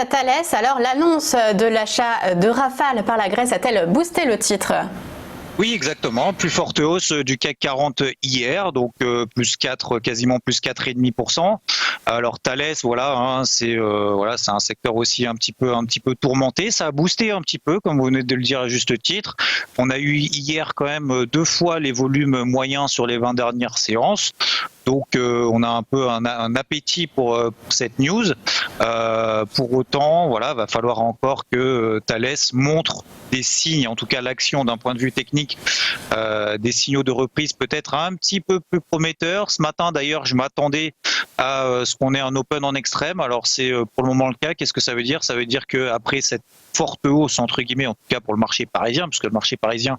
à Thales. Alors, l'annonce de l'achat de Rafale par la Grèce a-t-elle boosté le titre? Oui, exactement. Plus forte hausse du CAC 40 hier, donc plus 4, quasiment plus 4,5%. Alors Thales, voilà, hein, c'est un secteur aussi un petit peu tourmenté. Ça a boosté un petit peu, comme vous venez de le dire à juste titre. On a eu hier quand même 2 fois les volumes moyens sur les 20 dernières séances. Donc on a un peu un appétit pour cette news. Pour autant, voilà, va falloir encore que Thales montre des signes, en tout cas l'action d'un point de vue technique, des signaux de reprise peut-être un petit peu plus prometteurs. Ce matin d'ailleurs, je m'attendais à ce qu'on ait un open en extrême. Alors c'est pour le moment le cas. Qu'est-ce que ça veut dire? Ça veut dire qu'après cette forte hausse, entre guillemets, en tout cas pour le marché parisien, puisque le marché parisien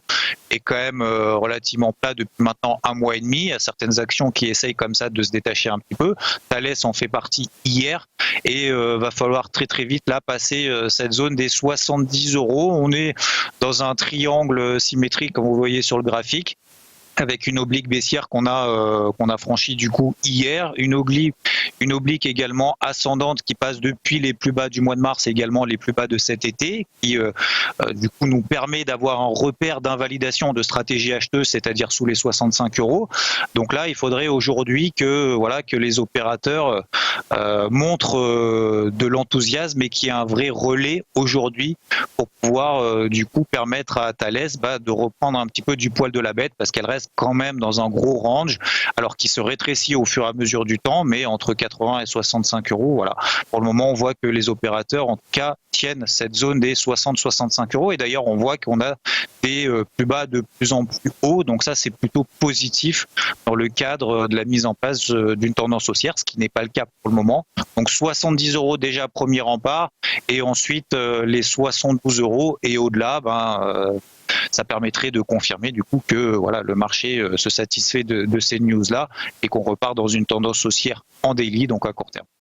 est quand même relativement plat depuis maintenant 1 mois et demi. Il y a certaines actions qui essayent comme ça de se détacher un petit peu. Thales en fait partie hier et va falloir très très vite là passer cette zone des 70 euros. On est dans un triangle symétrique comme vous voyez sur le graphique, avec une oblique baissière qu'on a franchie du coup hier, une oblique également ascendante qui passe depuis les plus bas du mois de mars et également les plus bas de cet été, qui du coup nous permet d'avoir un repère d'invalidation de stratégie acheteuse, c'est-à-dire sous les 65 euros. Donc là, il faudrait aujourd'hui que les opérateurs montrent de l'enthousiasme et qu'il y ait un vrai relais aujourd'hui pour pouvoir du coup permettre à Thales de reprendre un petit peu du poil de la bête, parce qu'elle reste quand même dans un gros range, alors qu'il se rétrécit au fur et à mesure du temps, mais entre 80 et 65 euros. Voilà. Pour le moment, on voit que les opérateurs, en tout cas, tiennent cette zone des 60-65 euros. Et d'ailleurs, on voit qu'on a des plus bas de plus en plus haut. Donc ça, c'est plutôt positif dans le cadre de la mise en place d'une tendance haussière, ce qui n'est pas le cas pour le moment. Donc 70 euros déjà premier rempart, et ensuite les 72 euros et au-delà, ça permettrait de confirmer du coup que voilà, le marché se satisfait de ces news-là et qu'on repart dans une tendance haussière en daily, donc à court terme.